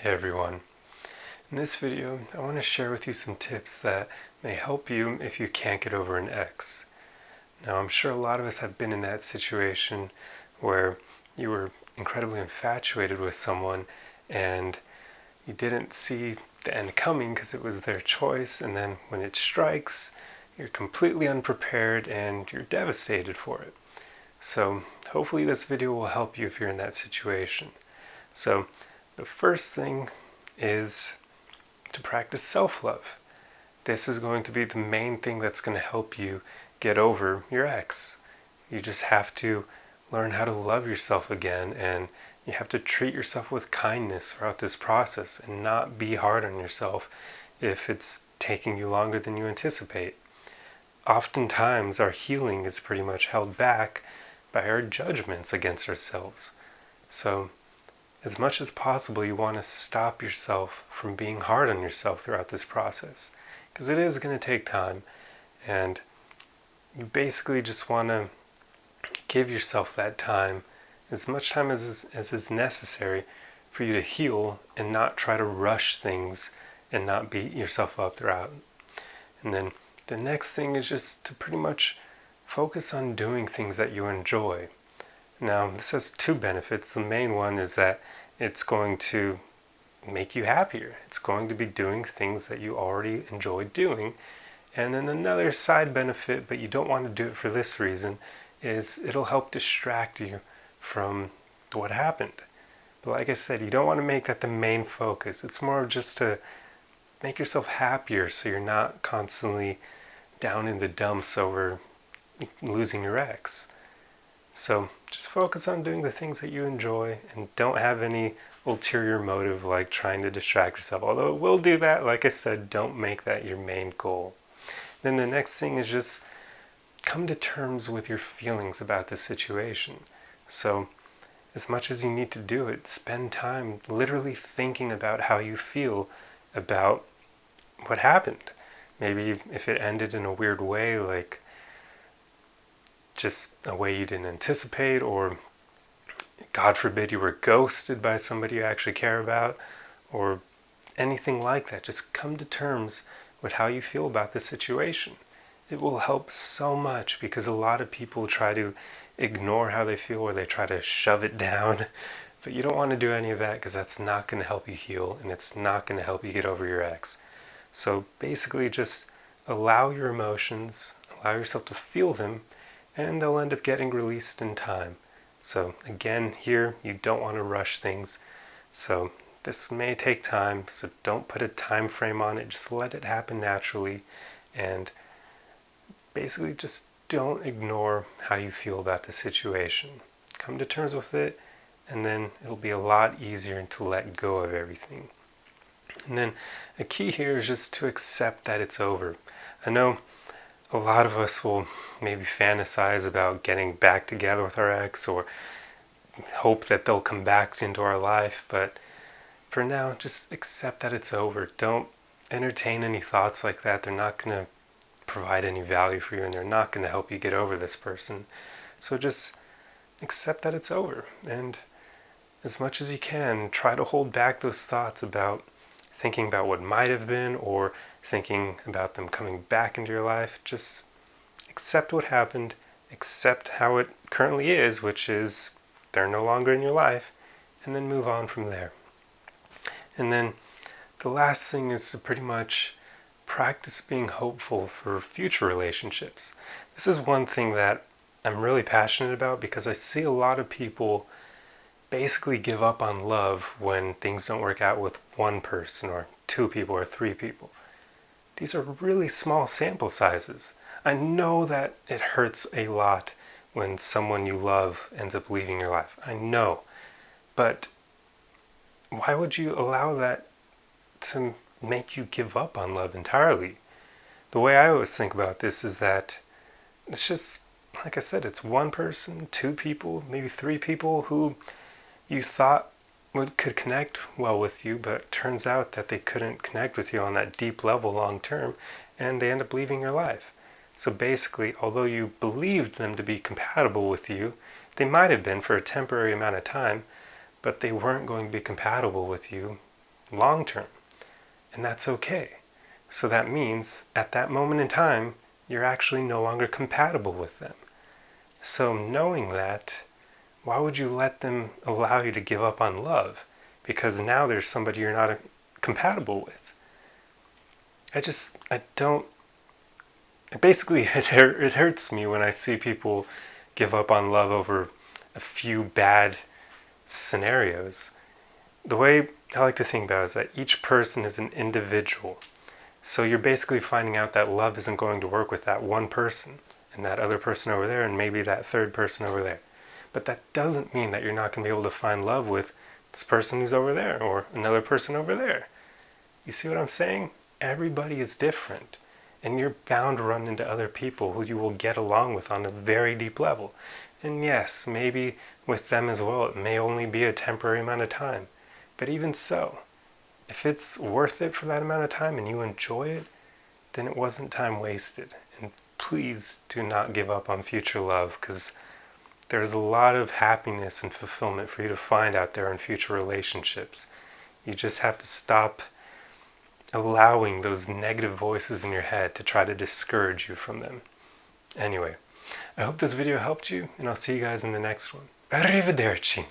Hey everyone. In this video, I want to share with you some tips that may help you if you can't get over an ex. Now, I'm sure a lot of us have been in that situation where you were incredibly infatuated with someone and you didn't see the end coming because it was their choice, and then when it strikes, you're completely unprepared and you're devastated for it. So, hopefully this video will help you if you're in that situation. So, the first thing is to practice self-love. This is going to be the main thing that's going to help you get over your ex. You just have to learn how to love yourself again, and you have to treat yourself with kindness throughout this process and not be hard on yourself if it's taking you longer than you anticipate. Oftentimes our healing is pretty much held back by our judgments against ourselves. So as much as possible, you want to stop yourself from being hard on yourself throughout this process, because it is going to take time, and you basically just want to give yourself that time, as much time as is necessary for you to heal and not try to rush things and not beat yourself up throughout. And then the next thing is just to pretty much focus on doing things that you enjoy. Now, this has two benefits. The main one is that it's going to make you happier. It's going to be doing things that you already enjoy doing. And then another side benefit, but you don't want to do it for this reason, is it'll help distract you from what happened. But like I said, you don't want to make that the main focus. It's more of just to make yourself happier so you're not constantly down in the dumps over losing your ex. So just focus on doing the things that you enjoy and don't have any ulterior motive like trying to distract yourself. Although it will do that, like I said, don't make that your main goal. Then the next thing is just come to terms with your feelings about this situation. So as much as you need to do it, spend time literally thinking about how you feel about what happened. Maybe if it ended in a weird way, like just a way you didn't anticipate, or God forbid you were ghosted by somebody you actually care about, or anything like that. Just come to terms with how you feel about the situation. It will help so much, because a lot of people try to ignore how they feel or they try to shove it down. But you don't want to do any of that, because that's not going to help you heal, and it's not going to help you get over your ex. So basically just allow your emotions, allow yourself to feel them, and they'll end up getting released in time. So again, here you don't want to rush things. So this may take time, so don't put a time frame on it. Just let it happen naturally, and basically just don't ignore how you feel about the situation. Come to terms with it, and then it'll be a lot easier to let go of everything. And then a key here is just to accept that it's over. I know a lot of us will maybe fantasize about getting back together with our ex or hope that they'll come back into our life, but for now, just accept that it's over. Don't entertain any thoughts like that. They're not going to provide any value for you, and they're not going to help you get over this person. So just accept that it's over, and as much as you can, try to hold back those thoughts about thinking about what might have been or thinking about them coming back into your life. Just accept what happened, accept how it currently is, which is they're no longer in your life, and then move on from there. And then the last thing is to pretty much practice being hopeful for future relationships. This is one thing that I'm really passionate about, because I see a lot of people basically give up on love when things don't work out with one person or two people or three people. These are really small sample sizes. I know that it hurts a lot when someone you love ends up leaving your life. I know. But why would you allow that to make you give up on love entirely? The way I always think about this is that it's just, like I said, it's one person, two people, maybe three people who you thought could connect well with you, but it turns out that they couldn't connect with you on that deep level long term, and they end up leaving your life. So basically, although you believed them to be compatible with you, they might have been for a temporary amount of time, but they weren't going to be compatible with you long term. And that's okay. So that means at that moment in time, you're actually no longer compatible with them. So knowing that, why would you let them allow you to give up on love? Because now there's somebody you're not compatible with. Basically, it hurts me when I see people give up on love over a few bad scenarios. The way I like to think about it is that each person is an individual. So you're basically finding out that love isn't going to work with that one person and that other person over there and maybe that third person over there. But that doesn't mean that you're not going to be able to find love with this person who's over there or another person over there. You see what I'm saying? Everybody is different. And you're bound to run into other people who you will get along with on a very deep level. And yes, maybe with them as well, it may only be a temporary amount of time. But even so, if it's worth it for that amount of time and you enjoy it, then it wasn't time wasted. And please do not give up on future love, because there's a lot of happiness and fulfillment for you to find out there in future relationships. You just have to stop allowing those negative voices in your head to try to discourage you from them. Anyway, I hope this video helped you, and I'll see you guys in the next one. Arrivederci!